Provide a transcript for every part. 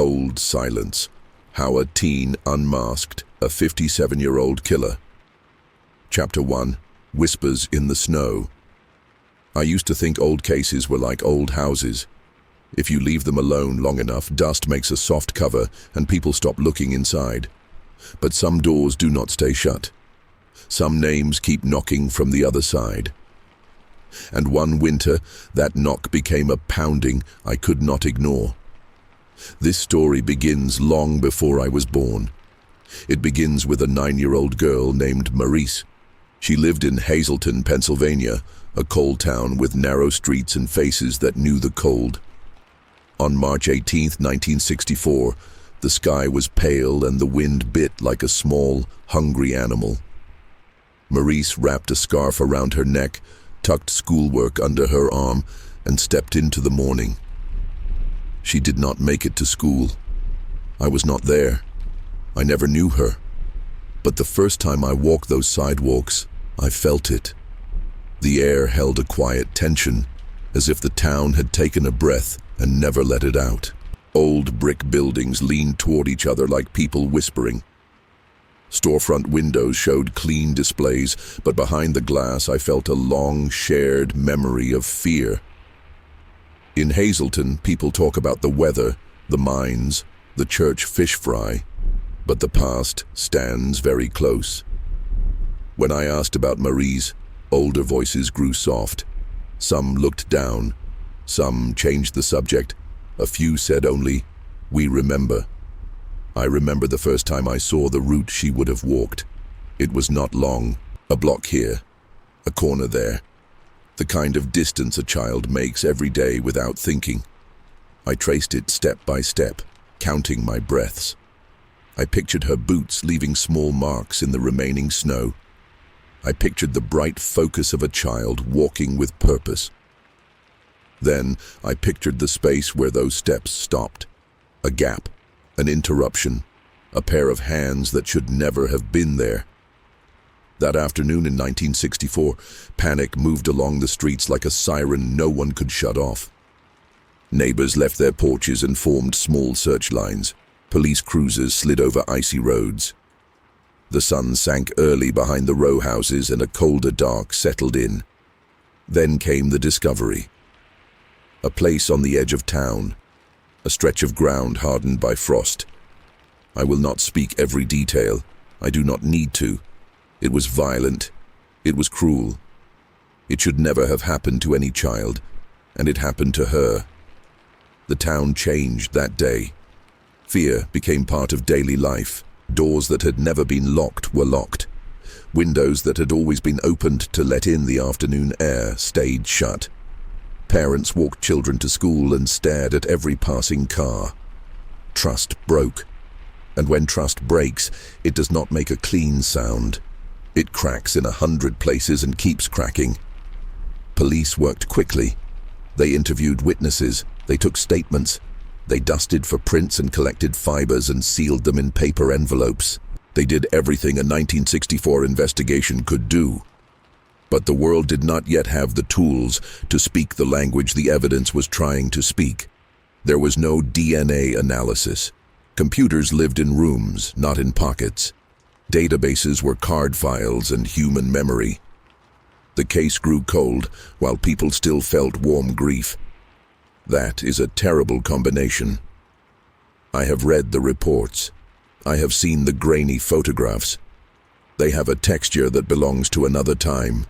Cold silence. How a teen unmasked a 57-year-old killer. Chapter 1. Whispers in the Snow. I used to think old cases were like old houses. If you leave them alone long enough, dust makes a soft cover and people stop looking inside. But some doors do not stay shut. Some names keep knocking from the other side. And one winter, that knock became a pounding I could not ignore. This story begins long before I was born. It begins with a 9-year-old girl named Marise. She lived in Hazleton, Pennsylvania, a cold town with narrow streets and faces that knew the cold. On March 18, 1964, the sky was pale and the wind bit like a small, hungry animal. Marise wrapped a scarf around her neck, tucked schoolwork under her arm, and stepped into the morning. She did not make it to school. I was not there. I never knew her. But the first time I walked those sidewalks, I felt it. The air held a quiet tension, as if the town had taken a breath and never let it out. Old brick buildings leaned toward each other like people whispering. Storefront windows showed clean displays, but behind the glass I felt a long shared memory of fear. In Hazleton, people talk about the weather, the mines, the church fish fry, but the past stands very close. When I asked about Marise, older voices grew soft. Some looked down, some changed the subject. A few said only, "We remember." I remember the first time I saw the route she would have walked. It was not long, a block here, a corner there. The kind of distance a child makes every day without thinking. I traced it step by step, counting my breaths. I pictured her boots leaving small marks in the remaining snow. I pictured the bright focus of a child walking with purpose. Then I pictured the space where those steps stopped. A gap, an interruption, a pair of hands that should never have been there. That afternoon in 1964, panic moved along the streets like a siren no one could shut off. Neighbors left their porches and formed small search lines. Police cruisers slid over icy roads. The sun sank early behind the row houses and a colder dark settled in. Then came the discovery. A place on the edge of town, a stretch of ground hardened by frost. I will not speak every detail. I do not need to. It was violent. It was cruel. It should never have happened to any child, and it happened to her. The town changed that day. Fear became part of daily life. Doors that had never been locked were locked. Windows that had always been opened to let in the afternoon air stayed shut. Parents walked children to school and stared at every passing car. Trust broke. And when trust breaks, it does not make a clean sound. It cracks in 100 places and keeps cracking. Police worked quickly. They interviewed witnesses. They took statements. They dusted for prints and collected fibers and sealed them in paper envelopes. They did everything a 1964 investigation could do. But the world did not yet have the tools to speak the language the evidence was trying to speak. There was no DNA analysis. Computers lived in rooms, not in pockets. Databases were card files and human memory. The case grew cold, while people still felt warm grief. That is a terrible combination. I have read the reports. I have seen the grainy photographs. They have a texture that belongs to another time.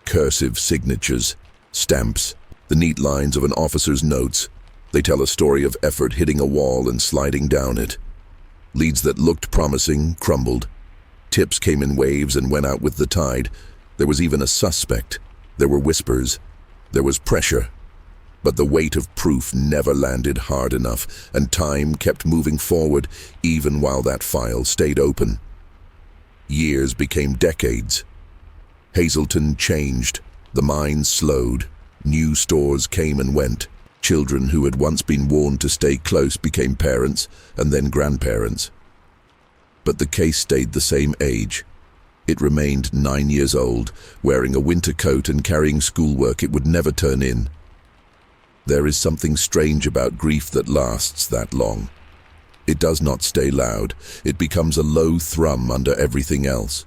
Cursive signatures, stamps, the neat lines of an officer's notes. They tell a story of effort hitting a wall and sliding down it. Leads that looked promising crumbled. Tips came in waves and went out with the tide. There was even a suspect. There were whispers. There was pressure. But the weight of proof never landed hard enough, and time kept moving forward even while that file stayed open. Years became decades. Hazleton changed. The mines slowed. New stores came and went. Children who had once been warned to stay close became parents and then grandparents. But the case stayed the same age. It remained 9 years old, wearing a winter coat and carrying schoolwork it would never turn in. There is something strange about grief that lasts that long. It does not stay loud. It becomes a low thrum under everything else.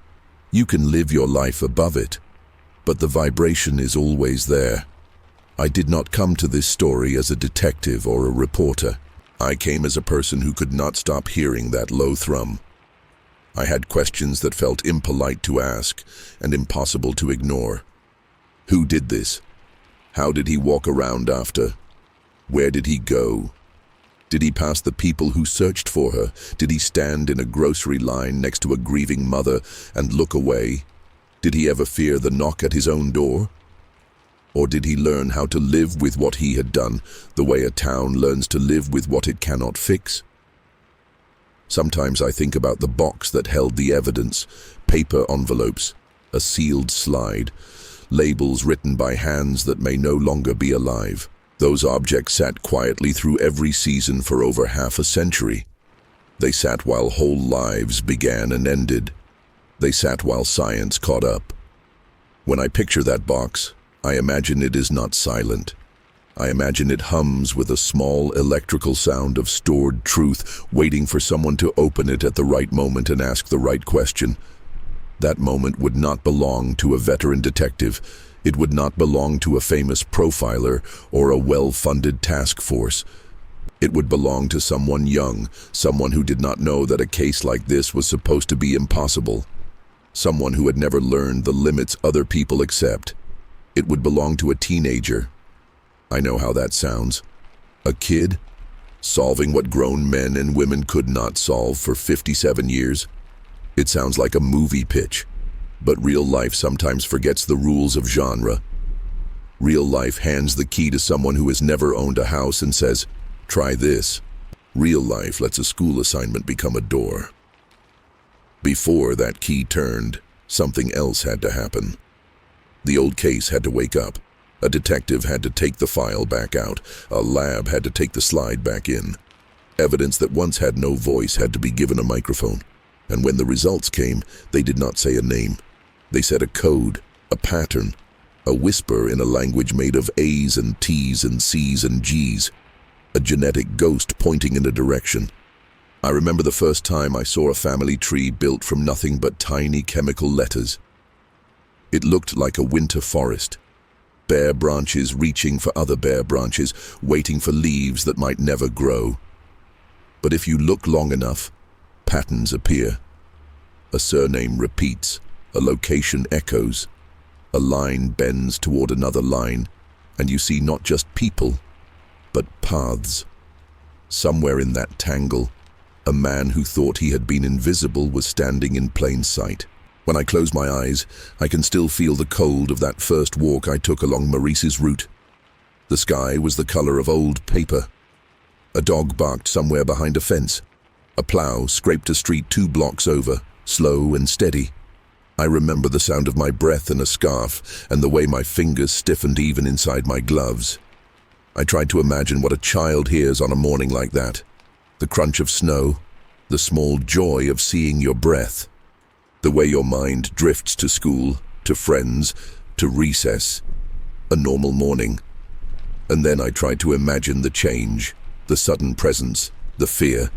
You can live your life above it, but the vibration is always there. I did not come to this story as a detective or a reporter. I came as a person who could not stop hearing that low thrum. I had questions that felt impolite to ask and impossible to ignore. Who did this? How did he walk around after? Where did he go? Did he pass the people who searched for her? Did he stand in a grocery line next to a grieving mother and look away? Did he ever fear the knock at his own door? Or did he learn how to live with what he had done, the way a town learns to live with what it cannot fix? Sometimes I think about the box that held the evidence, paper envelopes, a sealed slide, labels written by hands that may no longer be alive. Those objects sat quietly through every season for over half a century. They sat while whole lives began and ended. They sat while science caught up. When I picture that box, I imagine it is not silent. I imagine it hums with a small electrical sound of stored truth, waiting for someone to open it at the right moment and ask the right question. That moment would not belong to a veteran detective. It would not belong to a famous profiler or a well-funded task force. It would belong to someone young, someone who did not know that a case like this was supposed to be impossible. Someone who had never learned the limits other people accept. It would belong to a teenager. I know how that sounds. A kid, solving what grown men and women could not solve for 57 years. It sounds like a movie pitch. But real life sometimes forgets the rules of genre. Real life hands the key to someone who has never owned a house and says, "Try this." Real life lets a school assignment become a door. Before that key turned, something else had to happen. The old case had to wake up. A detective had to take the file back out. A lab had to take the slide back in. Evidence that once had no voice had to be given a microphone. And when the results came, they did not say a name. They said a code, a pattern, a whisper in a language made of A's and T's and C's and G's, a genetic ghost pointing in a direction. I remember the first time I saw a family tree built from nothing but tiny chemical letters. It looked like a winter forest, bare branches reaching for other bare branches, waiting for leaves that might never grow. But if you look long enough, patterns appear. A surname repeats, a location echoes, a line bends toward another line, and you see not just people, but paths. Somewhere in that tangle, a man who thought he had been invisible was standing in plain sight. When I close my eyes, I can still feel the cold of that first walk I took along Marise's route. The sky was the color of old paper. A dog barked somewhere behind a fence. A plow scraped a street 2 blocks over, slow and steady. I remember the sound of my breath in a scarf and the way my fingers stiffened even inside my gloves. I tried to imagine what a child hears on a morning like that. The crunch of snow, the small joy of seeing your breath, the way your mind drifts to school, to friends, to recess, a normal morning. And then I tried to imagine the change, the sudden presence, the fear,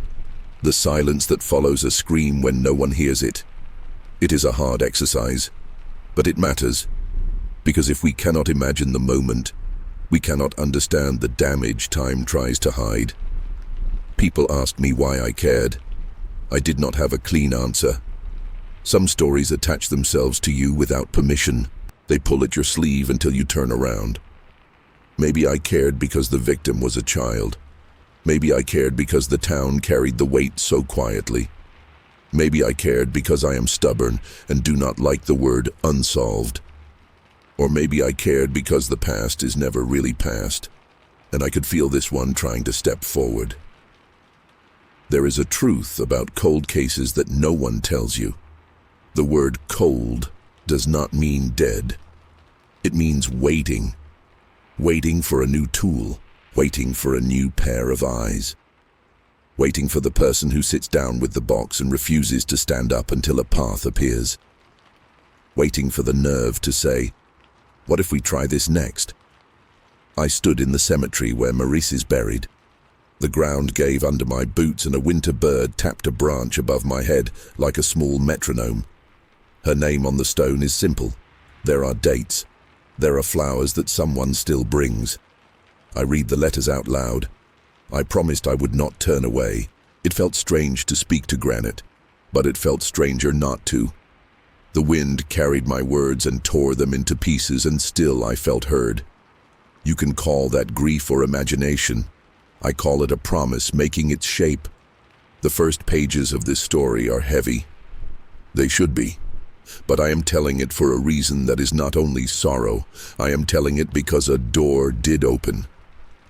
the silence that follows a scream when no one hears it. It is a hard exercise, but it matters, because if we cannot imagine the moment, we cannot understand the damage time tries to hide. People asked me why I cared. I did not have a clean answer. Some stories attach themselves to you without permission. They pull at your sleeve until you turn around. Maybe I cared because the victim was a child. Maybe I cared because the town carried the weight so quietly. Maybe I cared because I am stubborn and do not like the word unsolved. Or maybe I cared because the past is never really past, and I could feel this one trying to step forward. There is a truth about cold cases that no one tells you. The word cold does not mean dead. It means waiting. Waiting for a new tool. Waiting for a new pair of eyes. Waiting for the person who sits down with the box and refuses to stand up until a path appears. Waiting for the nerve to say, "What if we try this next?" I stood in the cemetery where Marise is buried. The ground gave under my boots and a winter bird tapped a branch above my head like a small metronome. Her name on the stone is simple. There are dates. There are flowers that someone still brings. I read the letters out loud. I promised I would not turn away. It felt strange to speak to granite, but it felt stranger not to. The wind carried my words and tore them into pieces, and still I felt heard. You can call that grief or imagination. I call it a promise making its shape. The first pages of this story are heavy. They should be. But I am telling it for a reason that is not only sorrow. I am telling it because a door did open.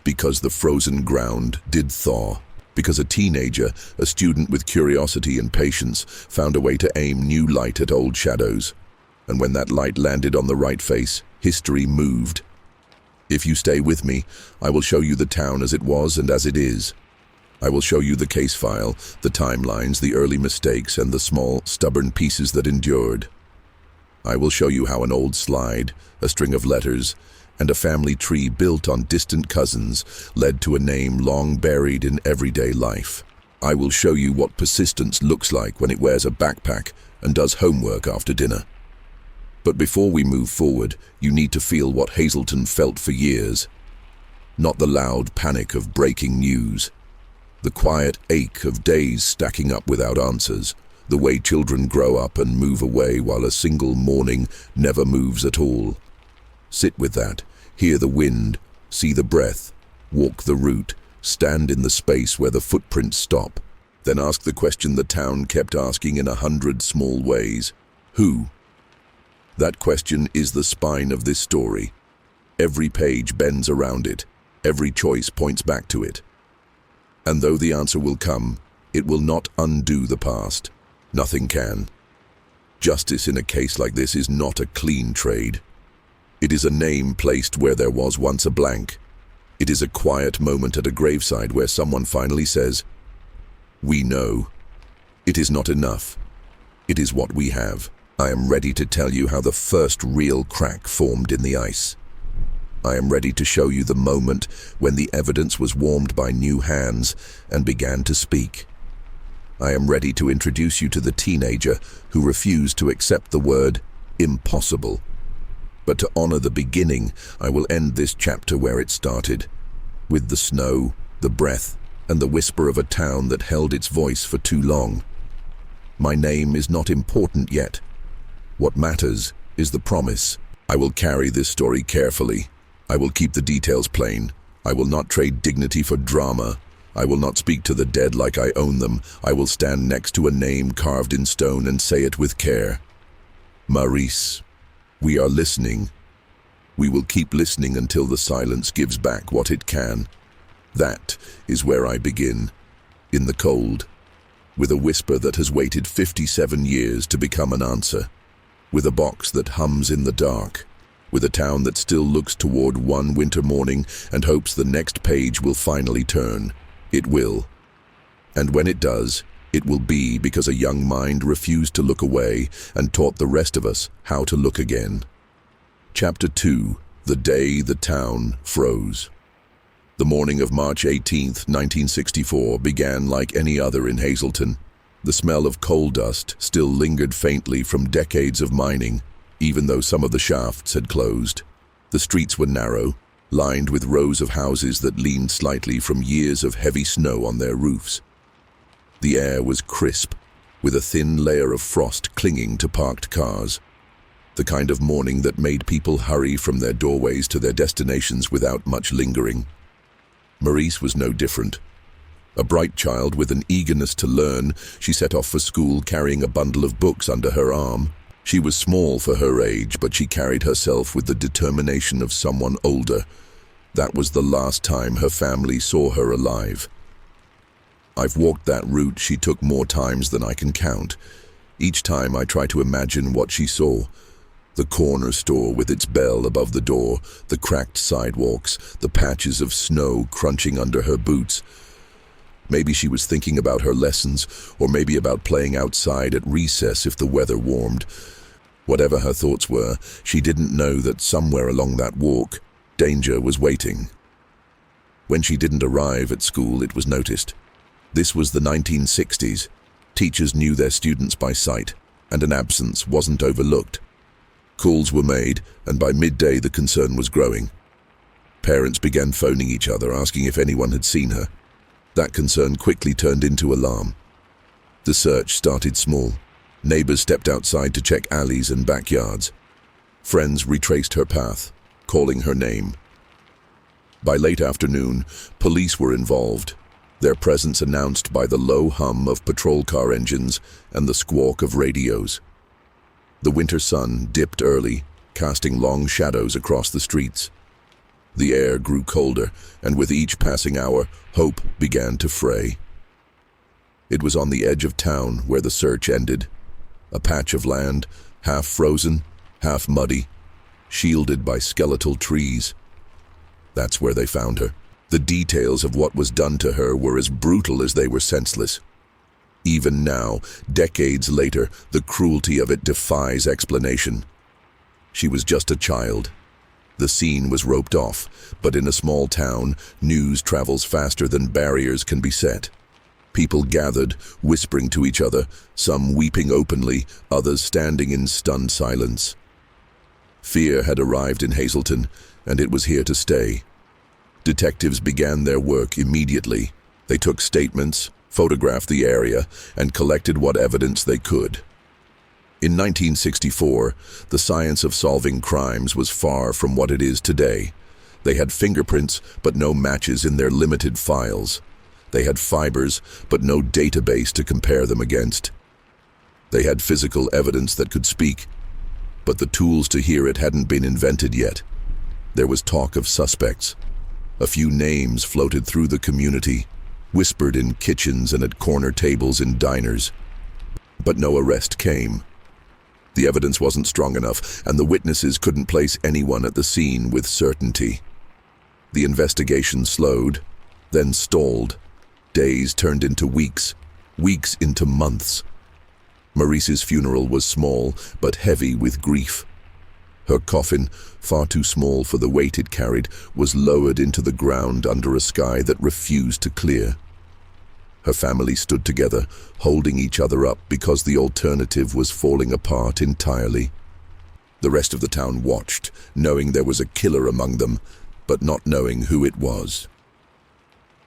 Because the frozen ground did thaw. Because a teenager, a student with curiosity and patience, found a way to aim new light at old shadows. And when that light landed on the right face, history moved. If you stay with me, I will show you the town as it was and as it is. I will show you the case file, the timelines, the early mistakes, and the small, stubborn pieces that endured. I will show you how an old slide, a string of letters, and a family tree built on distant cousins led to a name long buried in everyday life. I will show you what persistence looks like when it wears a backpack and does homework after dinner. But before we move forward, you need to feel what Hazleton felt for years. Not the loud panic of breaking news. The quiet ache of days stacking up without answers. The way children grow up and move away while a single morning never moves at all. Sit with that. Hear the wind. See the breath. Walk the route. Stand in the space where the footprints stop. Then ask the question the town kept asking in 100 small ways. Who? That question is the spine of this story. Every page bends around it. Every choice points back to it. And though the answer will come, it will not undo the past. Nothing can. Justice in a case like this is not a clean trade. It is a name placed where there was once a blank. It is a quiet moment at a graveside where someone finally says, "We know." It is not enough. It is what we have. I am ready to tell you how the first real crack formed in the ice. I am ready to show you the moment when the evidence was warmed by new hands and began to speak. I am ready to introduce you to the teenager who refused to accept the word impossible. But to honor the beginning, I will end this chapter where it started, with the snow, the breath, and the whisper of a town that held its voice for too long. My name is not important yet. What matters is the promise. I will carry this story carefully. I will keep the details plain. I will not trade dignity for drama. I will not speak to the dead like I own them. I will stand next to a name carved in stone and say it with care. Marise, we are listening. We will keep listening until the silence gives back what it can. That is where I begin, in the cold, with a whisper that has waited 57 years to become an answer. With a box that hums in the dark, with a town that still looks toward one winter morning and hopes the next page will finally turn. It will. And when it does, it will be because a young mind refused to look away and taught the rest of us how to look again. Chapter 2. The Day the Town Froze. The morning of March 18th, 1964 began like any other in Hazleton. The smell of coal dust still lingered faintly from decades of mining, even though some of the shafts had closed. The streets were narrow, lined with rows of houses that leaned slightly from years of heavy snow on their roofs. The air was crisp, with a thin layer of frost clinging to parked cars. The kind of morning that made people hurry from their doorways to their destinations without much lingering. Marise was no different. A bright child with an eagerness to learn, she set off for school carrying a bundle of books under her arm. She was small for her age, but she carried herself with the determination of someone older. That was the last time her family saw her alive. I've walked that route she took more times than I can count. Each time I try to imagine what she saw. The corner store with its bell above the door, the cracked sidewalks, the patches of snow crunching under her boots. Maybe she was thinking about her lessons, or maybe about playing outside at recess if the weather warmed. Whatever her thoughts were, she didn't know that somewhere along that walk, danger was waiting. When she didn't arrive at school, it was noticed. This was the 1960s. Teachers knew their students by sight, and an absence wasn't overlooked. Calls were made, and by midday the concern was growing. Parents began phoning each other, asking if anyone had seen her. That concern quickly turned into alarm. The search started small. Neighbors stepped outside to check alleys and backyards. Friends retraced her path, calling her name. By late afternoon, police were involved, their presence announced by the low hum of patrol car engines and the squawk of radios. The winter sun dipped early, casting long shadows across the streets. The air grew colder, and with each passing hour, hope began to fray. It was on the edge of town where the search ended, a patch of land, half frozen, half muddy, shielded by skeletal trees. That's where they found her. The details of what was done to her were as brutal as they were senseless. Even now, decades later, the cruelty of it defies explanation. She was just a child. The scene was roped off, but in a small town, news travels faster than barriers can be set. People gathered, whispering to each other, some weeping openly, others standing in stunned silence. Fear had arrived in Hazleton, and it was here to stay. Detectives began their work immediately. They took statements, photographed the area, and collected what evidence they could. In 1964, the science of solving crimes was far from what it is today. They had fingerprints, but no matches in their limited files. They had fibers, but no database to compare them against. They had physical evidence that could speak, but the tools to hear it hadn't been invented yet. There was talk of suspects. A few names floated through the community, whispered in kitchens and at corner tables in diners. But no arrest came. The evidence wasn't strong enough, and the witnesses couldn't place anyone at the scene with certainty. The investigation slowed, then stalled. Days turned into weeks, weeks into months. Marise's funeral was small, but heavy with grief. Her coffin, far too small for the weight it carried, was lowered into the ground under a sky that refused to clear. Her family stood together, holding each other up because the alternative was falling apart entirely. The rest of the town watched, knowing there was a killer among them, but not knowing who it was.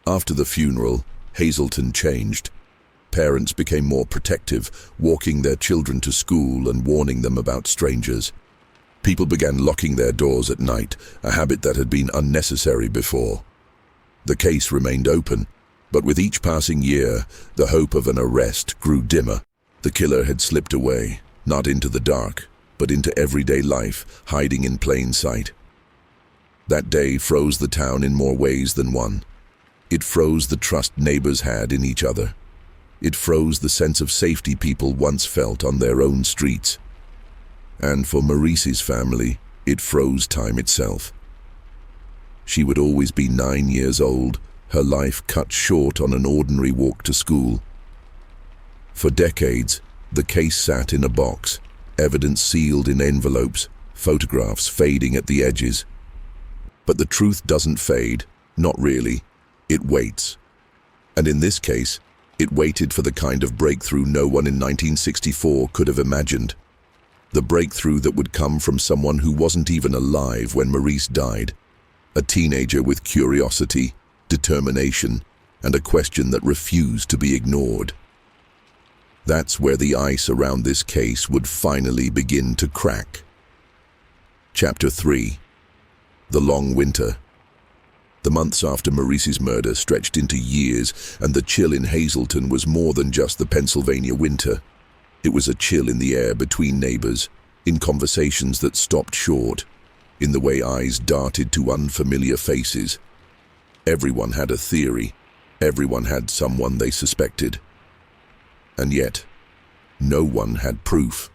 After the funeral, Hazleton changed. Parents became more protective, walking their children to school and warning them about strangers. People began locking their doors at night, a habit that had been unnecessary before. The case remained open, but with each passing year, the hope of an arrest grew dimmer. The killer had slipped away, not into the dark, but into everyday life, hiding in plain sight. That day froze the town in more ways than one. It froze the trust neighbors had in each other. It froze the sense of safety people once felt on their own streets. And for Marise's family, it froze time itself. She would always be 9 years old, her life cut short on an ordinary walk to school. For decades, the case sat in a box, evidence sealed in envelopes, photographs fading at the edges. But the truth doesn't fade, not really. It waits. And in this case, it waited for the kind of breakthrough no one in 1964 could have imagined. The breakthrough that would come from someone who wasn't even alive when Marise died. A teenager with curiosity, determination, and a question that refused to be ignored. That's where the ice around this case would finally begin to crack. Chapter 3. The Long Winter. The months after Marise's murder stretched into years, and the chill in Hazleton was more than just the Pennsylvania winter. It was a chill in the air between neighbors, in conversations that stopped short, in the way eyes darted to unfamiliar faces. Everyone had a theory. Everyone had someone they suspected. And yet, no one had proof.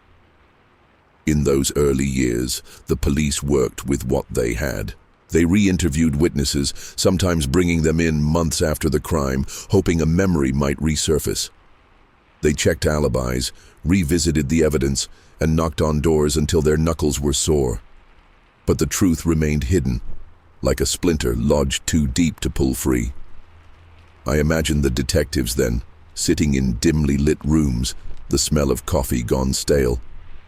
In those early years, the police worked with what they had. They re-interviewed witnesses, sometimes bringing them in months after the crime, hoping a memory might resurface. They checked alibis, revisited the evidence, and knocked on doors until their knuckles were sore. But the truth remained hidden. like a splinter lodged too deep to pull free. I imagined the detectives then, sitting in dimly lit rooms, the smell of coffee gone stale,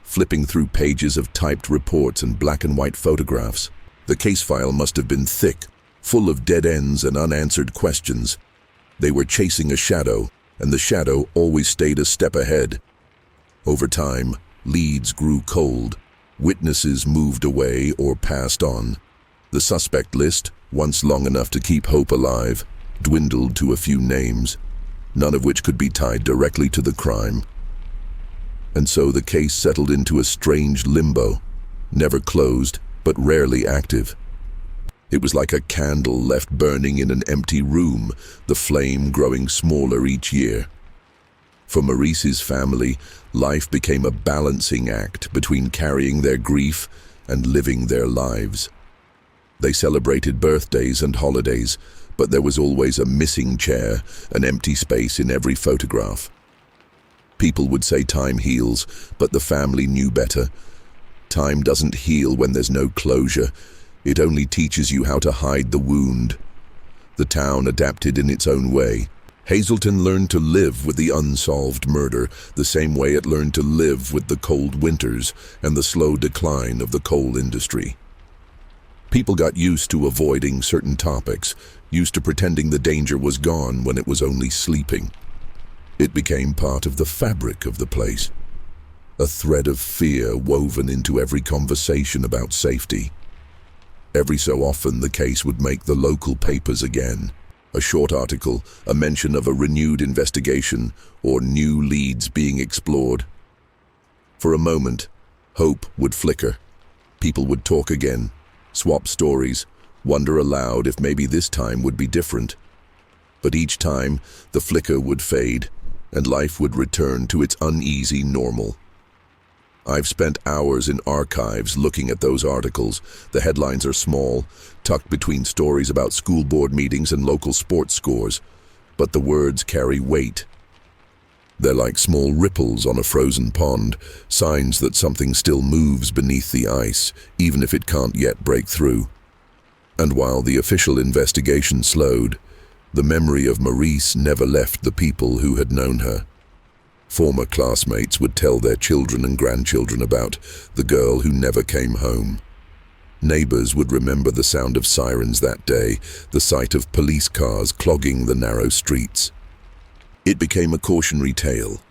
flipping through pages of typed reports and black and white photographs. The case file must have been thick, full of dead ends and unanswered questions. They were chasing a shadow, and the shadow always stayed a step ahead. Over time, leads grew cold. Witnesses moved away or passed on. The suspect list, once long enough to keep hope alive, dwindled to a few names, none of which could be tied directly to the crime. And so the case settled into a strange limbo, never closed, but rarely active. It was like a candle left burning in an empty room, the flame growing smaller each year. For Marise's family, life became a balancing act between carrying their grief and living their lives. They celebrated birthdays and holidays, but there was always a missing chair, an empty space in every photograph. People would say time heals, but the family knew better. Time doesn't heal when there's no closure. It only teaches you how to hide the wound. The town adapted in its own way. Hazleton learned to live with the unsolved murder, the same way it learned to live with the cold winters and the slow decline of the coal industry. People got used to avoiding certain topics, used to pretending the danger was gone when it was only sleeping. It became part of the fabric of the place, a thread of fear woven into every conversation about safety. Every so often the case would make the local papers again. A short article, a mention of a renewed investigation, or new leads being explored. For a moment, hope would flicker. People would talk again, swap stories, wonder aloud if maybe this time would be different. But each time, the flicker would fade, and life would return to its uneasy normal. I've spent hours in archives looking at those articles. The headlines are small, tucked between stories about school board meetings and local sports scores, but the words carry weight. They're like small ripples on a frozen pond, signs that something still moves beneath the ice, even if it can't yet break through. And while the official investigation slowed, the memory of Marise never left the people who had known her. Former classmates would tell their children and grandchildren about the girl who never came home. Neighbors would remember the sound of sirens that day, the sight of police cars clogging the narrow streets. It became a cautionary tale,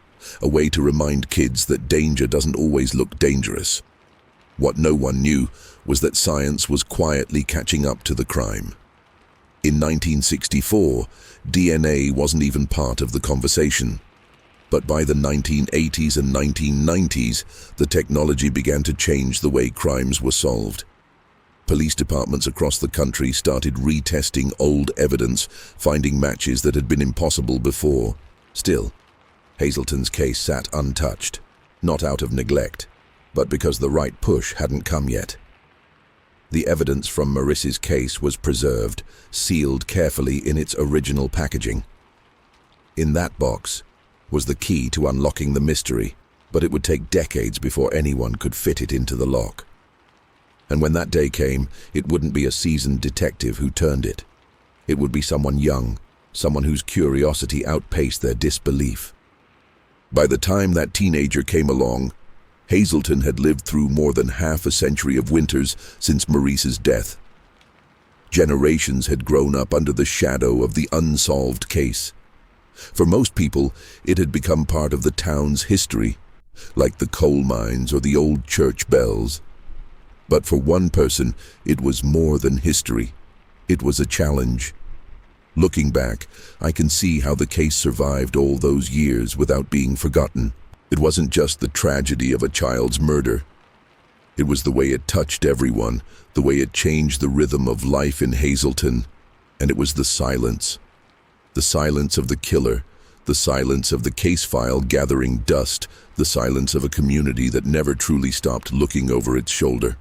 a way to remind kids that danger doesn't always look dangerous. What no one knew was that science was quietly catching up to the crime. In 1964, DNA wasn't even part of the conversation. But by the 1980s and 1990s, the technology began to change the way crimes were solved. Police departments across the country started retesting old evidence, finding matches that had been impossible before. Still, Hazleton's case sat untouched, not out of neglect, but because the right push hadn't come yet. The evidence from Marise's case was preserved, sealed carefully in its original packaging. In that box was the key to unlocking the mystery, but it would take decades before anyone could fit it into the lock. And when that day came, it wouldn't be a seasoned detective who turned it. It would be someone young, someone whose curiosity outpaced their disbelief. By the time that teenager came along, Hazleton had lived through more than half a century of winters since Marise's death. Generations had grown up under the shadow of the unsolved case. For most people, it had become part of the town's history, like the coal mines or the old church bells. But for one person, it was more than history. It was a challenge. Looking back, I can see how the case survived all those years without being forgotten. It wasn't just the tragedy of a child's murder. It was the way it touched everyone, the way it changed the rhythm of life in Hazleton, and it was the silence. The silence of the killer, the silence of the case file gathering dust, the silence of a community that never truly stopped looking over its shoulder.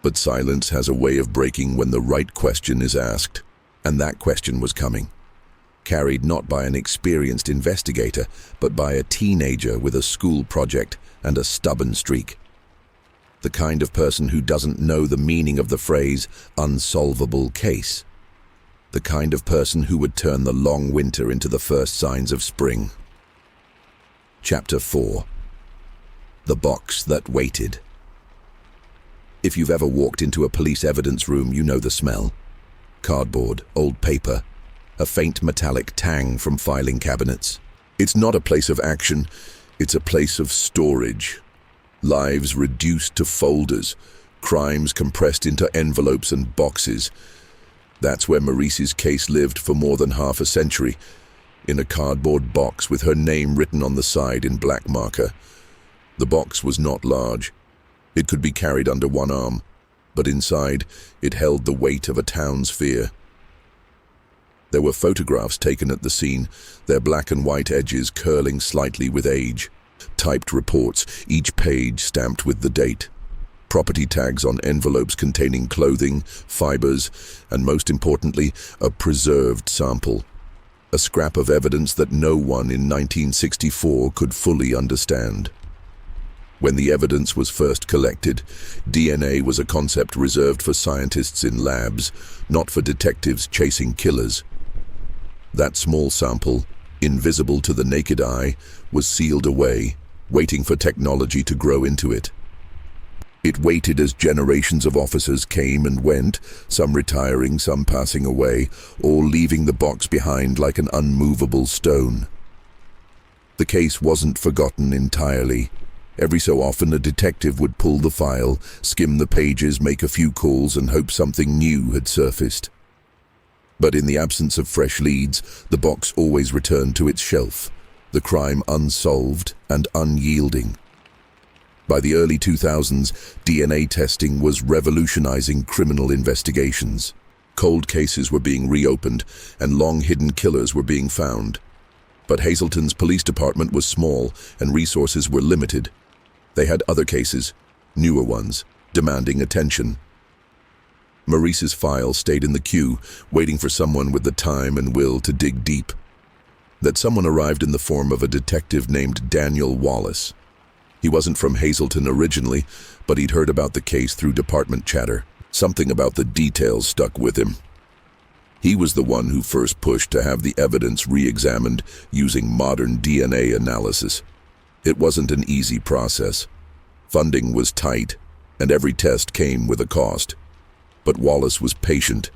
But silence has a way of breaking when the right question is asked, and that question was coming. Carried not by an experienced investigator, but by a teenager with a school project and a stubborn streak. The kind of person who doesn't know the meaning of the phrase unsolvable case. The kind of person who would turn the long winter into the first signs of spring. Chapter 4. The Box That Waited. If you've ever walked into a police evidence room, you know the smell. Cardboard, old paper, a faint metallic tang from filing cabinets. It's not a place of action, it's a place of storage. Lives reduced to folders, crimes compressed into envelopes and boxes. That's where Marise's case lived for more than half a century, in a cardboard box with her name written on the side in black marker. The box was not large. It could be carried under one arm, but inside it held the weight of a town's fear. There were photographs taken at the scene, their black and white edges curling slightly with age. Typed reports, each page stamped with the date. Property tags on envelopes containing clothing, fibers, and most importantly, a preserved sample. A scrap of evidence that no one in 1964 could fully understand. When the evidence was first collected, DNA was a concept reserved for scientists in labs, not for detectives chasing killers. That small sample, invisible to the naked eye, was sealed away, waiting for technology to grow into it. It waited as generations of officers came and went, some retiring, some passing away, all leaving the box behind like an unmovable stone. The case wasn't forgotten entirely. Every so often a detective would pull the file, skim the pages, make a few calls, and hope something new had surfaced. But in the absence of fresh leads, the box always returned to its shelf, the crime unsolved and unyielding. By the early 2000s, DNA testing was revolutionizing criminal investigations. Cold cases were being reopened, and long-hidden killers were being found. But Hazleton's police department was small, and resources were limited. They had other cases, newer ones, demanding attention. Marise's file stayed in the queue, waiting for someone with the time and will to dig deep. That someone arrived in the form of a detective named Daniel Wallace. He wasn't from Hazleton originally, but he'd heard about the case through department chatter. Something about the details stuck with him. He was the one who first pushed to have the evidence re-examined using modern DNA analysis. It wasn't an easy process. Funding was tight, and every test came with a cost. But Wallace was patient.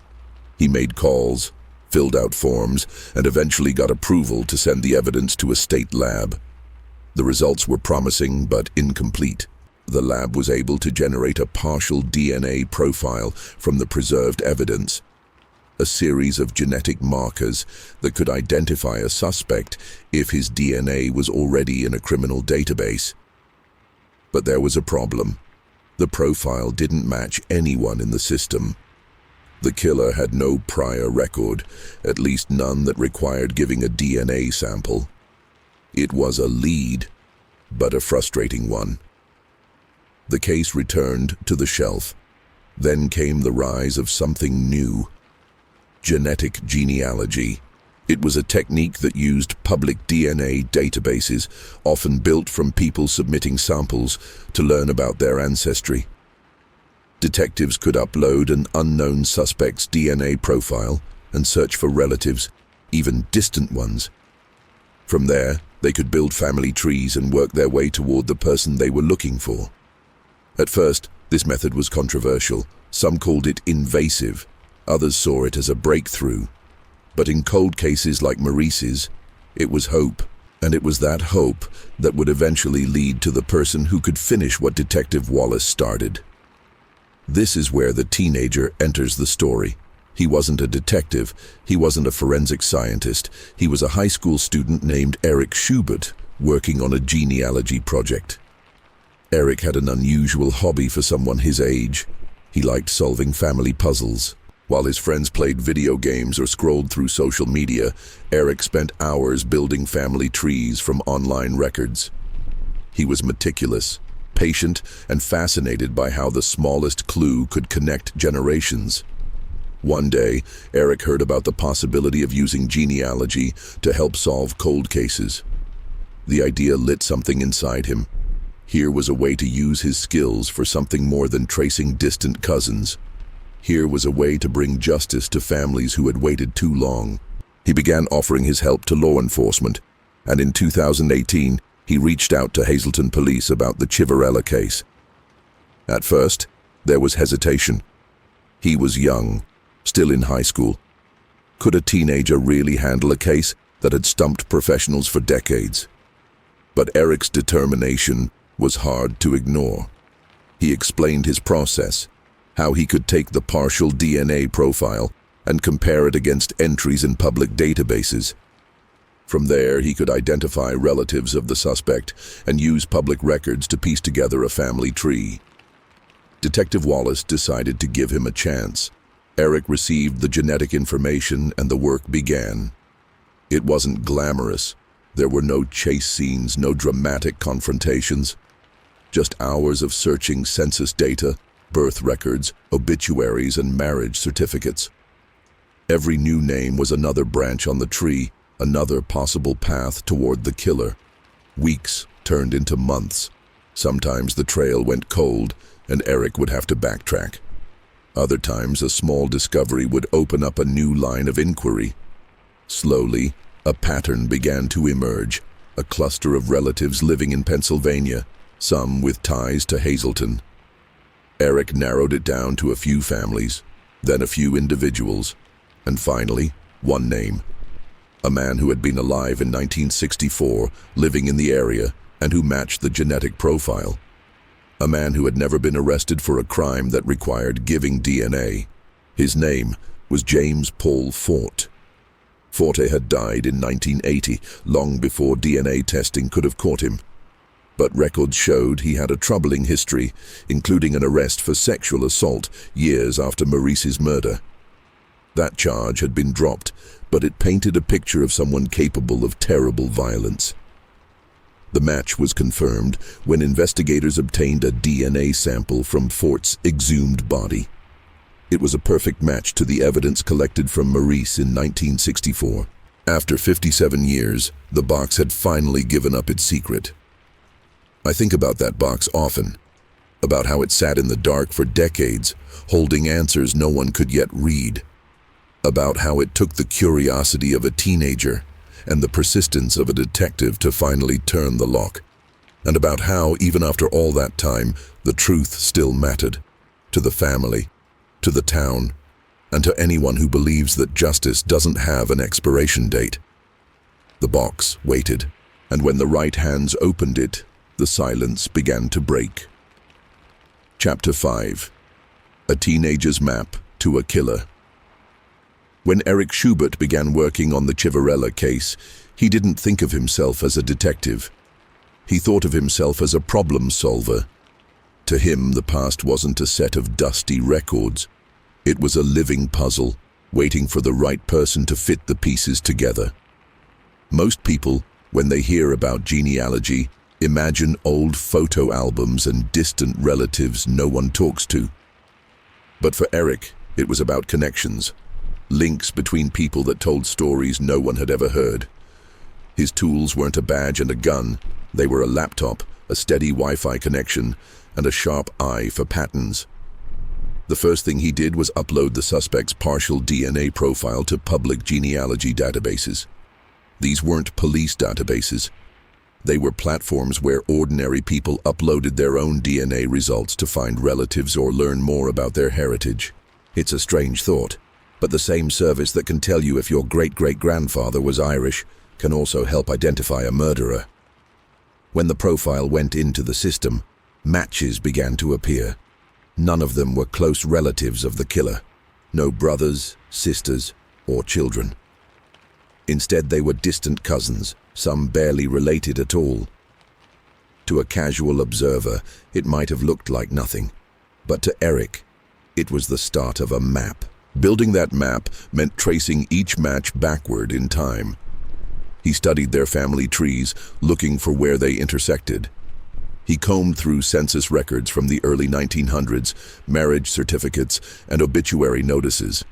He made calls, filled out forms, and eventually got approval to send the evidence to a state lab. The results were promising but incomplete. The lab was able to generate a partial DNA profile from the preserved evidence, a series of genetic markers that could identify a suspect if his DNA was already in a criminal database. But there was a problem. The profile didn't match anyone in the system. The killer had no prior record, at least none that required giving a DNA sample. It was a lead, but a frustrating one. The case returned to the shelf. Then came the rise of something new. Genetic genealogy. It was a technique that used public DNA databases, often built from people submitting samples, to learn about their ancestry. Detectives could upload an unknown suspect's DNA profile and search for relatives, even distant ones. From there, they could build family trees and work their way toward the person they were looking for. At first, this method was controversial. Some called it invasive. Others saw it as a breakthrough. But in cold cases like Marise's, it was hope. And it was that hope that would eventually lead to the person who could finish what Detective Wallace started. This is where the teenager enters the story. He wasn't a detective. He wasn't a forensic scientist. He was a high school student named Eric Schubert, working on a genealogy project. Eric had an unusual hobby for someone his age. He liked solving family puzzles. While his friends played video games or scrolled through social media, Eric spent hours building family trees from online records. He was meticulous, patient, and fascinated by how the smallest clue could connect generations. One day, Eric heard about the possibility of using genealogy to help solve cold cases. The idea lit something inside him. Here was a way to use his skills for something more than tracing distant cousins. Here was a way to bring justice to families who had waited too long. He began offering his help to law enforcement, and in 2018, he reached out to Hazleton police about the Chiverella case. At first, there was hesitation. He was young, still in high school. Could a teenager really handle a case that had stumped professionals for decades? But Eric's determination was hard to ignore. He explained his process, how he could take the partial DNA profile and compare it against entries in public databases. From there, he could identify relatives of the suspect and use public records to piece together a family tree. Detective Wallace decided to give him a chance. Eric received the genetic information and the work began. It wasn't glamorous. There were no chase scenes, no dramatic confrontations. Just hours of searching census data, birth records, obituaries, and marriage certificates. Every new name was another branch on the tree, another possible path toward the killer. Weeks turned into months. Sometimes the trail went cold, and Eric would have to backtrack. Other times, a small discovery would open up a new line of inquiry. Slowly, a pattern began to emerge, a cluster of relatives living in Pennsylvania, some with ties to Hazleton. Eric narrowed it down to a few families, then a few individuals, and finally, one name. A man who had been alive in 1964, living in the area, and who matched the genetic profile. A man who had never been arrested for a crime that required giving DNA. His name was James Paul Fort. Forte had died in 1980, long before DNA testing could have caught him. But records showed he had a troubling history, including an arrest for sexual assault years after Marise's murder. That charge had been dropped, but it painted a picture of someone capable of terrible violence. The match was confirmed when investigators obtained a DNA sample from Fort's exhumed body. It was a perfect match to the evidence collected from Marise in 1964. After 57 years, the box had finally given up its secret. I think about that box often, about how it sat in the dark for decades, holding answers no one could yet read. About how it took the curiosity of a teenager and the persistence of a detective to finally turn the lock. And about how, even after all that time, the truth still mattered. To the family, to the town, and to anyone who believes that justice doesn't have an expiration date. The box waited, and when the right hands opened it, the silence began to break. Chapter 5. A Teenager's Map to a Killer. When Eric Schubert began working on the Chiverella case, he didn't think of himself as a detective. He thought of himself as a problem solver. To him, the past wasn't a set of dusty records. It was a living puzzle, waiting for the right person to fit the pieces together. Most people, when they hear about genealogy, imagine old photo albums and distant relatives no one talks to. But for Eric, it was about connections. Links between people that told stories no one had ever heard. His tools weren't a badge and a gun. They were a laptop, a steady Wi-Fi connection, and a sharp eye for patterns. The first thing he did was upload the suspect's partial DNA profile to public genealogy databases. These weren't police databases. They were platforms where ordinary people uploaded their own DNA results to find relatives or learn more about their heritage. It's a strange thought, but the same service that can tell you if your great-great-grandfather was Irish can also help identify a murderer. When the profile went into the system, matches began to appear. None of them were close relatives of the killer. No brothers, sisters, or children. Instead, they were distant cousins, some barely related at all. To a casual observer, it might have looked like nothing. But to Eric, it was the start of a map. Building that map meant tracing each match backward in time. He studied their family trees, looking for where they intersected. He combed through census records from the early 1900s, marriage certificates, and obituary notices.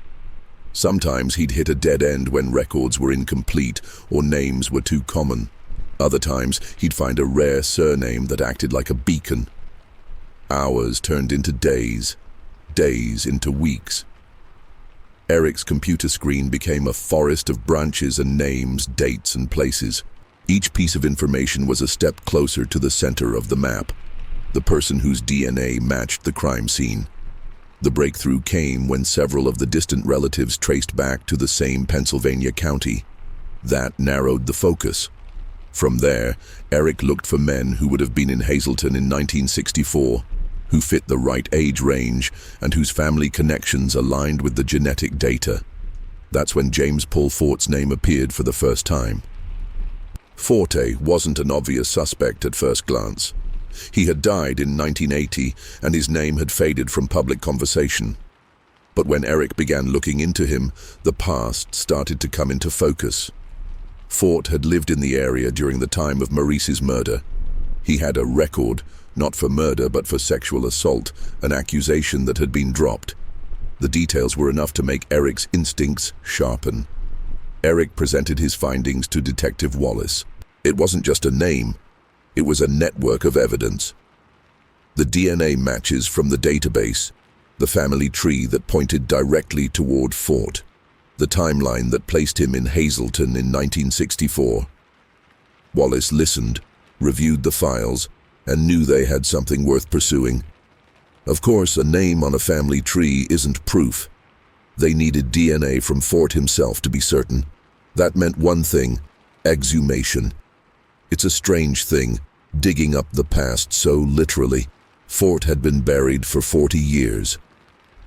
Sometimes he'd hit a dead end when records were incomplete or names were too common. Other times, he'd find a rare surname that acted like a beacon. Hours turned into days, days into weeks. Eric's computer screen became a forest of branches and names, dates and places. Each piece of information was a step closer to the center of the map, the person whose DNA matched the crime scene. The breakthrough came when several of the distant relatives traced back to the same Pennsylvania county. That narrowed the focus. From there, Eric looked for men who would have been in Hazleton in 1964, who fit the right age range and whose family connections aligned with the genetic data. That's when James Paul Fort's name appeared for the first time. Forte wasn't an obvious suspect at first glance. He had died in 1980, and his name had faded from public conversation. But when Eric began looking into him, the past started to come into focus. Fort had lived in the area during the time of Marise's murder. He had a record, not for murder but for sexual assault, an accusation that had been dropped. The details were enough to make Eric's instincts sharpen. Eric presented his findings to Detective Wallace. It wasn't just a name. It was a network of evidence. The DNA matches from the database, the family tree that pointed directly toward Fort, the timeline that placed him in Hazleton in 1964. Wallace listened, reviewed the files, and knew they had something worth pursuing. Of course, a name on a family tree isn't proof. They needed DNA from Fort himself to be certain. That meant one thing: exhumation. It's a strange thing, digging up the past so literally. Fort had been buried for 40 years.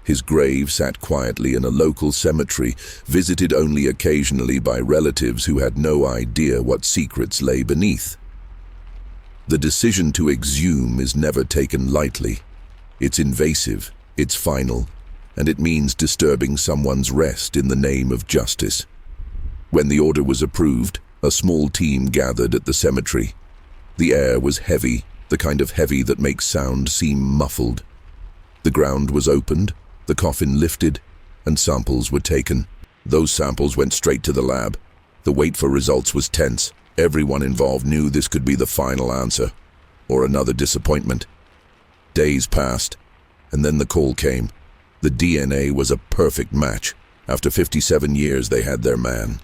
His grave sat quietly in a local cemetery, visited only occasionally by relatives who had no idea what secrets lay beneath. The decision to exhume is never taken lightly. It's invasive, it's final, and it means disturbing someone's rest in the name of justice. When the order was approved, a small team gathered at the cemetery. The air was heavy, the kind of heavy that makes sound seem muffled. The ground was opened, the coffin lifted, and samples were taken. Those samples went straight to the lab. The wait for results was tense. Everyone involved knew this could be the final answer, or another disappointment. Days passed, and then the call came. The DNA was a perfect match. After 57 years, they had their man.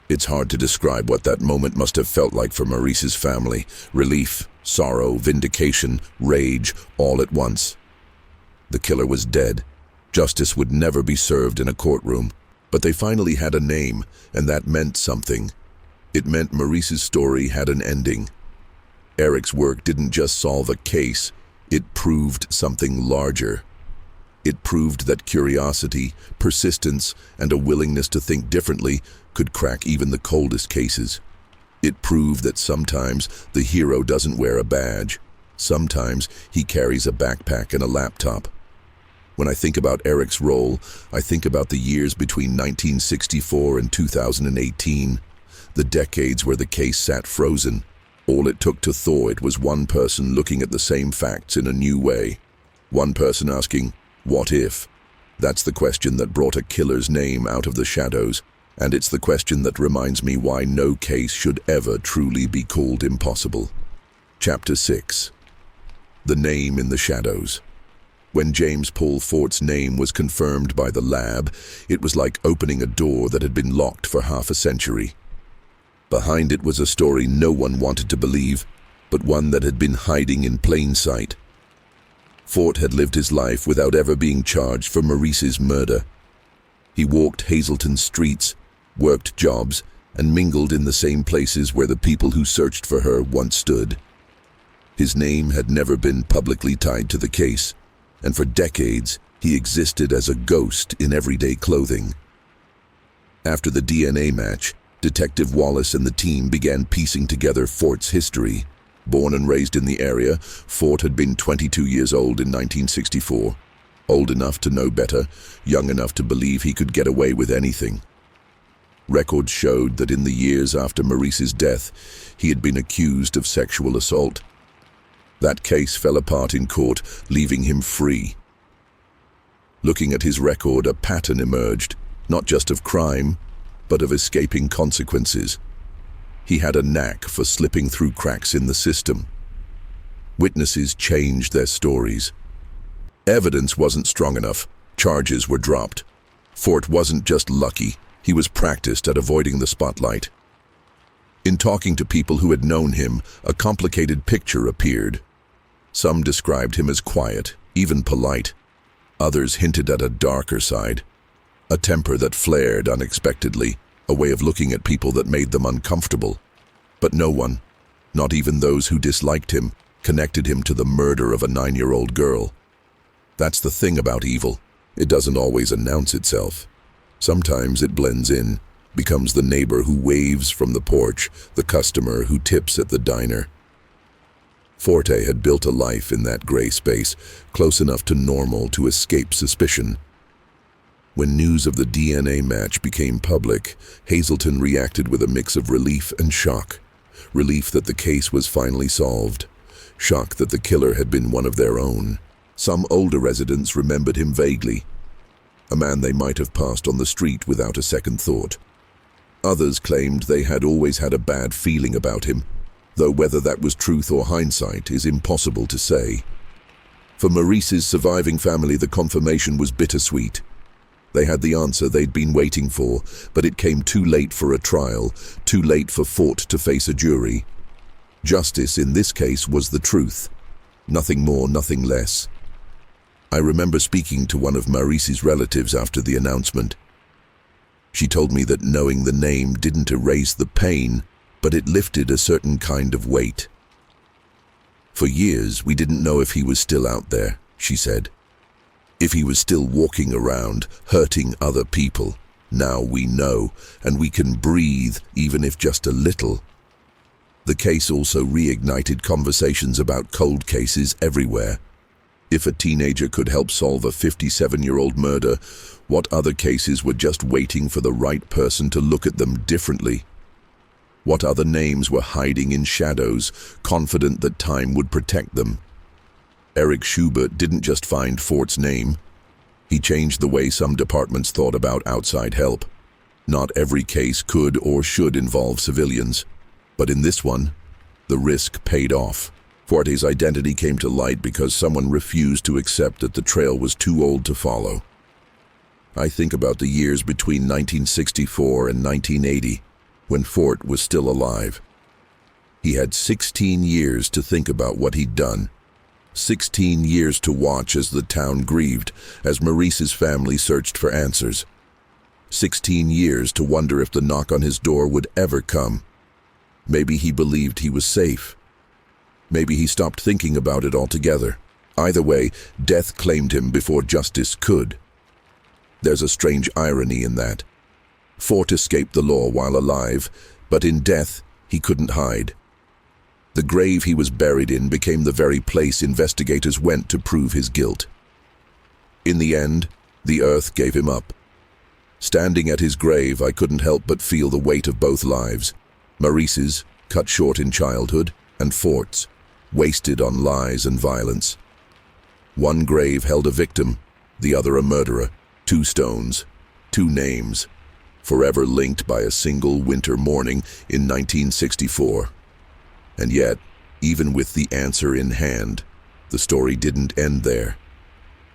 It's hard to describe what that moment must have felt like for Marise's family. Relief, sorrow, vindication, rage, all at once. The killer was dead. Justice would never be served in a courtroom. But they finally had a name, and that meant something. It meant Marise's story had an ending. Eric's work didn't just solve a case, it proved something larger. It proved that curiosity, persistence, and a willingness to think differently could crack even the coldest cases. It proved that sometimes the hero doesn't wear a badge. Sometimes he carries a backpack and a laptop. When I think about Eric's role, I think about the years between 1964 and 2018, the decades where the case sat frozen. All it took to thaw it was one person looking at the same facts in a new way. One person asking, "What if?" That's the question that brought a killer's name out of the shadows, and it's the question that reminds me why no case should ever truly be called impossible. Chapter 6. The Name in the Shadows. When James Paul Fort's name was confirmed by the lab, it was like opening a door that had been locked for half a century. Behind it was a story no one wanted to believe, but one that had been hiding in plain sight. Fort had lived his life without ever being charged for Marise's murder. He walked Hazleton streets, worked jobs, and mingled in the same places where the people who searched for her once stood. His name had never been publicly tied to the case, and for decades he existed as a ghost in everyday clothing. After the DNA match, Detective Wallace and the team began piecing together Fort's history. Born and raised in the area, Fort had been 22 years old in 1964. Old enough to know better, young enough to believe he could get away with anything. Records showed that in the years after Marise's death, he had been accused of sexual assault. That case fell apart in court, leaving him free. Looking at his record, a pattern emerged, not just of crime, but of escaping consequences. He had a knack for slipping through cracks in the system. Witnesses changed their stories. Evidence wasn't strong enough. Charges were dropped. Fort wasn't just lucky, he was practiced at avoiding the spotlight. In talking to people who had known him, a complicated picture appeared. Some described him as quiet, even polite. Others hinted at a darker side, a temper that flared unexpectedly, a way of looking at people that made them uncomfortable. But no one, not even those who disliked him, connected him to the murder of a 9-year-old girl. That's the thing about evil. It doesn't always announce itself. Sometimes it blends in, becomes the neighbor who waves from the porch, the customer who tips at the diner. Forte had built a life in that gray space, close enough to normal to escape suspicion. When news of the DNA match became public, Hazleton reacted with a mix of relief and shock. Relief that the case was finally solved. Shock that the killer had been one of their own. Some older residents remembered him vaguely, a man they might have passed on the street without a second thought. Others claimed they had always had a bad feeling about him, though whether that was truth or hindsight is impossible to say. For Marise's surviving family, the confirmation was bittersweet. They had the answer they'd been waiting for, but it came too late for a trial, too late for Fort to face a jury. Justice in this case was the truth. Nothing more, nothing less. I remember speaking to one of Marise's relatives after the announcement. She told me that knowing the name didn't erase the pain, but it lifted a certain kind of weight. For years, we didn't know if he was still out there, she said. If he was still walking around, hurting other people. Now we know, and we can breathe, even if just a little. The case also reignited conversations about cold cases everywhere. If a teenager could help solve a 57-year-old murder, what other cases were just waiting for the right person to look at them differently? What other names were hiding in shadows, confident that time would protect them? Eric Schubert didn't just find Fort's name. He changed the way some departments thought about outside help. Not every case could or should involve civilians. But in this one, the risk paid off. Forte's identity came to light because someone refused to accept that the trail was too old to follow. I think about the years between 1964 and 1980, when Fort was still alive. He had 16 years to think about what he'd done. 16 years to watch as the town grieved, as Marise's family searched for answers. 16 years to wonder if the knock on his door would ever come. Maybe he believed he was safe. Maybe he stopped thinking about it altogether. Either way, death claimed him before justice could. There's a strange irony in that. Fort escaped the law while alive, but in death, he couldn't hide. The grave he was buried in became the very place investigators went to prove his guilt. In the end, the earth gave him up. Standing at his grave, I couldn't help but feel the weight of both lives. Marise's, cut short in childhood, and Fort's, wasted on lies and violence. One grave held a victim, the other a murderer. 2 stones, 2 names, forever linked by a single winter morning in 1964. And yet, even with the answer in hand, the story didn't end there.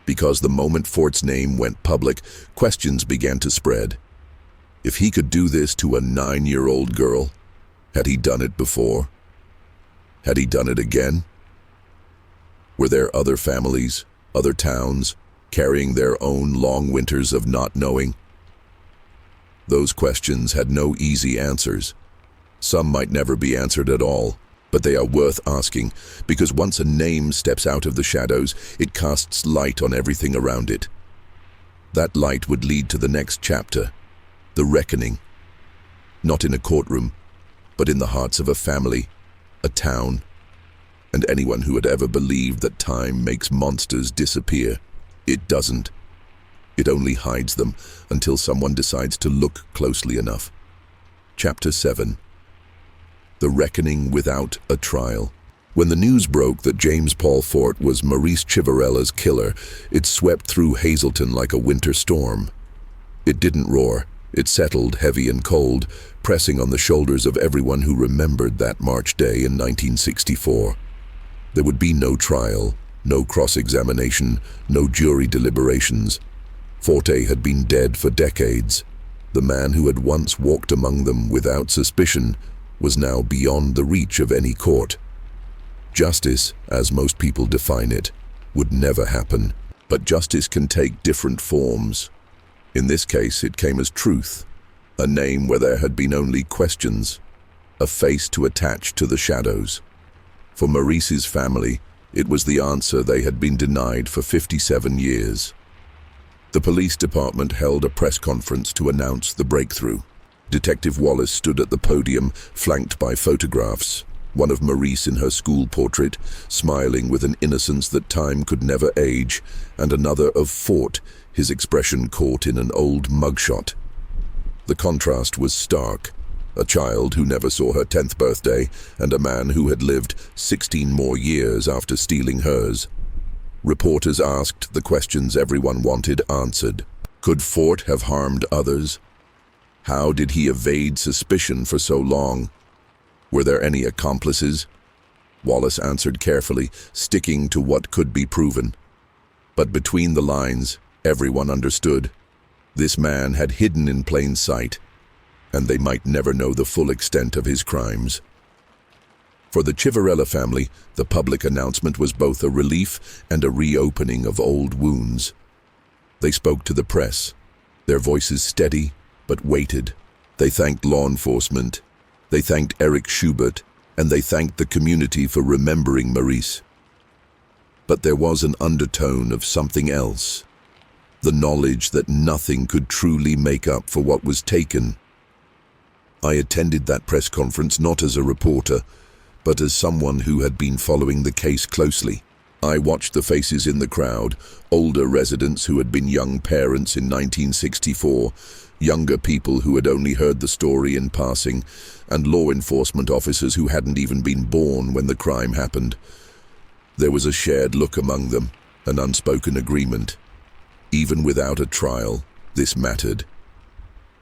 Because the moment Fort's name went public, questions began to spread. If he could do this to a 9-year-old girl, had he done it before? Had he done it again? Were there other families, other towns, carrying their own long winters of not knowing? Those questions had no easy answers. Some might never be answered at all, but they are worth asking, because once a name steps out of the shadows, it casts light on everything around it. That light would lead to the next chapter, the reckoning. Not in a courtroom, but in the hearts of a family, a town, and anyone who had ever believed that time makes monsters disappear. It doesn't. It only hides them until someone decides to look closely enough. Chapter 7. The Reckoning Without a Trial. When the news broke that James Paul Fort was Marise Chiverella's killer, it swept through Hazleton like a winter storm. It didn't roar. It settled heavy and cold, pressing on the shoulders of everyone who remembered that March day in 1964. There would be no trial, no cross-examination, no jury deliberations. Forte had been dead for decades. The man who had once walked among them without suspicion was now beyond the reach of any court. Justice, as most people define it, would never happen. But justice can take different forms. In this case, it came as truth, a name where there had been only questions, a face to attach to the shadows. For Marise's family, it was the answer they had been denied for 57 years. The police department held a press conference to announce the breakthrough. Detective Wallace stood at the podium, flanked by photographs. One of Marise in her school portrait, smiling with an innocence that time could never age, and another of Fort, his expression caught in an old mugshot. The contrast was stark. A child who never saw her 10th birthday, and a man who had lived 16 more years after stealing hers. Reporters asked the questions everyone wanted answered. Could Fort have harmed others? How did he evade suspicion for so long? Were there any accomplices? Wallace answered carefully, sticking to what could be proven. But between the lines, everyone understood. This man had hidden in plain sight, and they might never know the full extent of his crimes. For the Chiverella family, the public announcement was both a relief and a reopening of old wounds. They spoke to the press, their voices steady but weighted. They thanked law enforcement. They thanked Eric Schubert, and they thanked the community for remembering Marise. But there was an undertone of something else. The knowledge that nothing could truly make up for what was taken. I attended that press conference not as a reporter, but as someone who had been following the case closely. I watched the faces in the crowd, older residents who had been young parents in 1964, younger people who had only heard the story in passing, and law enforcement officers who hadn't even been born when the crime happened. There was a shared look among them, an unspoken agreement. Even without a trial, this mattered.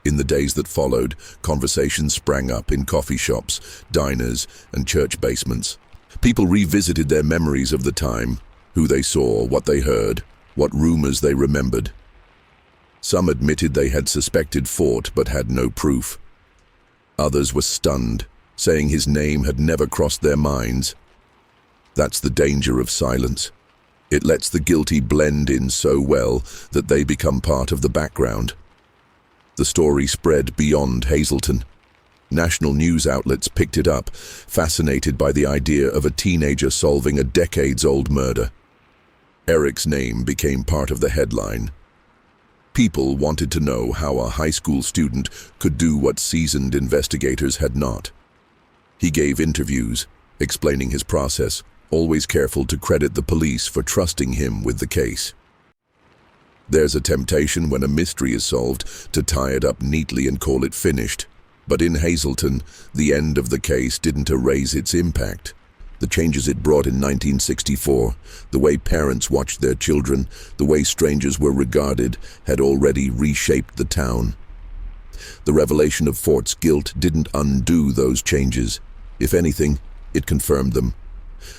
In the days that followed, conversations sprang up in coffee shops, diners, and church basements. People revisited their memories of the time, who they saw, what they heard, what rumors they remembered. Some admitted they had suspected Fort but had no proof. Others were stunned, saying his name had never crossed their minds. That's the danger of silence. It lets the guilty blend in so well that they become part of the background. The story spread beyond Hazleton. National news outlets picked it up, fascinated by the idea of a teenager solving a decades-old murder. Eric's name became part of the headline. People wanted to know how a high school student could do what seasoned investigators had not. He gave interviews, explaining his process, always careful to credit the police for trusting him with the case. There's a temptation when a mystery is solved to tie it up neatly and call it finished. But in Hazleton, the end of the case didn't erase its impact. The changes it brought in 1964, the way parents watched their children, the way strangers were regarded, had already reshaped the town. The revelation of Fort's guilt didn't undo those changes. If anything, it confirmed them.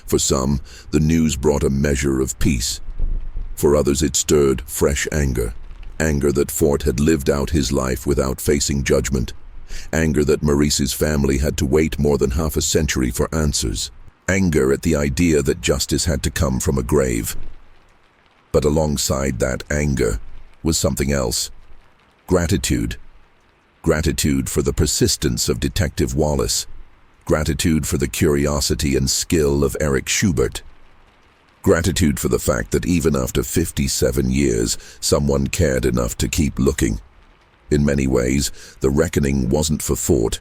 For some, the news brought a measure of peace. For others, it stirred fresh anger. Anger that Fort had lived out his life without facing judgment. Anger that Marise's family had to wait more than half a century for answers. Anger at the idea that justice had to come from a grave. But alongside that anger was something else. Gratitude. Gratitude for the persistence of Detective Wallace. Gratitude for the curiosity and skill of Eric Schubert. Gratitude for the fact that even after 57 years, someone cared enough to keep looking. In many ways, the reckoning wasn't for Fort.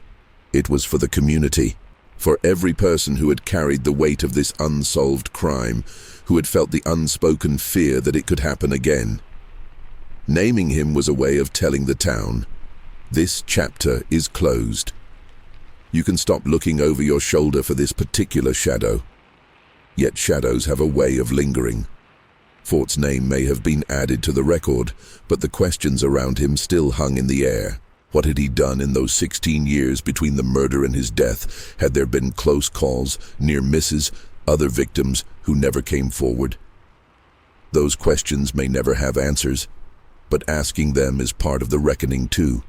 It was for the community. For every person who had carried the weight of this unsolved crime, who had felt the unspoken fear that it could happen again. Naming him was a way of telling the town, this chapter is closed. You can stop looking over your shoulder for this particular shadow. Yet shadows have a way of lingering. Fort's name may have been added to the record, but the questions around him still hung in the air. What had he done in those 16 years between the murder and his death? Had there been close calls, near misses, other victims who never came forward? Those questions may never have answers, but asking them is part of the reckoning too.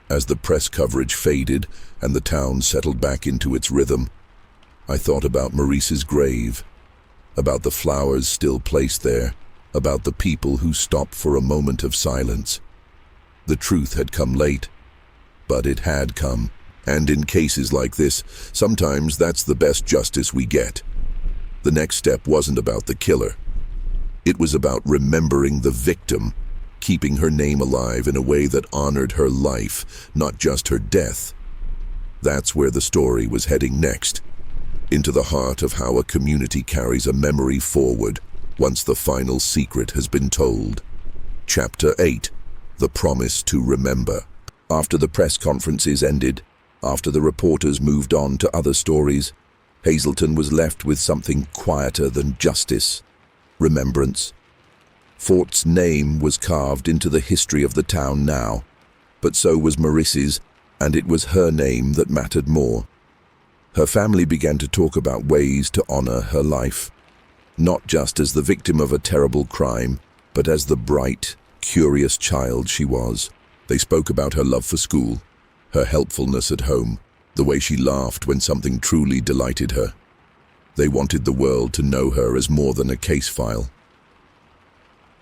As the press coverage faded and the town settled back into its rhythm, I thought about Marise's grave, about the flowers still placed there, about the people who stopped for a moment of silence. The truth had come late, but it had come, and in cases like this, sometimes that's the best justice we get. The next step wasn't about the killer. It was about remembering the victim, keeping her name alive in a way that honored her life, not just her death. That's where the story was heading next, into the heart of how a community carries a memory forward once the final secret has been told. Chapter 8. The Promise to Remember. After the press conferences ended, after the reporters moved on to other stories, Hazleton was left with something quieter than justice: remembrance. Fort's name was carved into the history of the town now, but so was Marise's, and it was her name that mattered more. Her family began to talk about ways to honor her life, not just as the victim of a terrible crime, but as the bright, curious child she was. They spoke about her love for school, her helpfulness at home, the way she laughed when something truly delighted her. They wanted the world to know her as more than a case file.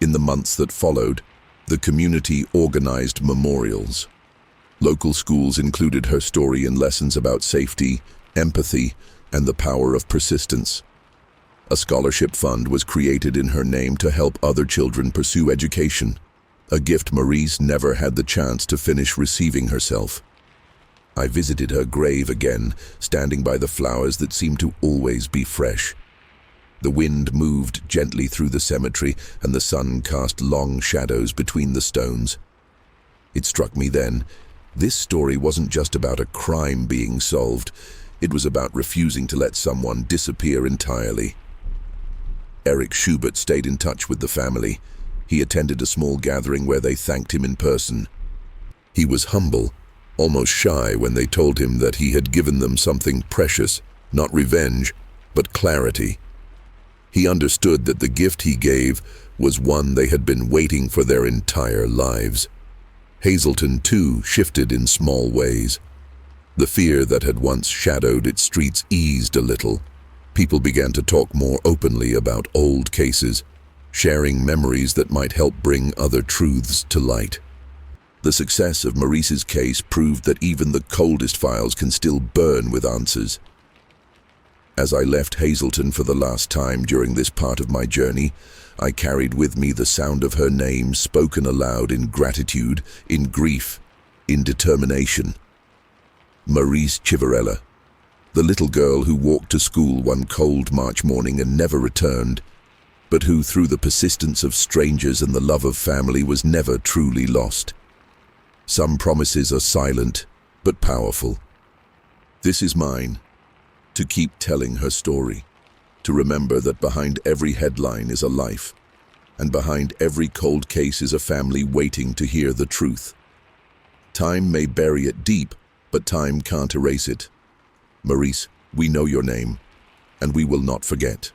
In the months that followed, the community organized memorials. Local schools included her story in lessons about safety, empathy, and the power of persistence. A scholarship fund was created in her name to help other children pursue education, a gift Marise never had the chance to finish receiving herself. I visited her grave again, standing by the flowers that seemed to always be fresh. The wind moved gently through the cemetery, and the sun cast long shadows between the stones. It struck me then, this story wasn't just about a crime being solved. It was about refusing to let someone disappear entirely. Eric Schubert stayed in touch with the family. He attended a small gathering where they thanked him in person. He was humble, almost shy when they told him that he had given them something precious, not revenge, but clarity. He understood that the gift he gave was one they had been waiting for their entire lives. Hazleton, too, shifted in small ways. The fear that had once shadowed its streets eased a little. People began to talk more openly about old cases, sharing memories that might help bring other truths to light. The success of Marise's case proved that even the coldest files can still burn with answers. As I left Hazleton for the last time during this part of my journey, I carried with me the sound of her name spoken aloud in gratitude, in grief, in determination. Marise Chiverella, the little girl who walked to school one cold March morning and never returned, but who, through the persistence of strangers and the love of family, was never truly lost. Some promises are silent, but powerful. This is mine, to keep telling her story, to remember that behind every headline is a life, and behind every cold case is a family waiting to hear the truth. Time may bury it deep, but time can't erase it. Marise, we know your name, and we will not forget.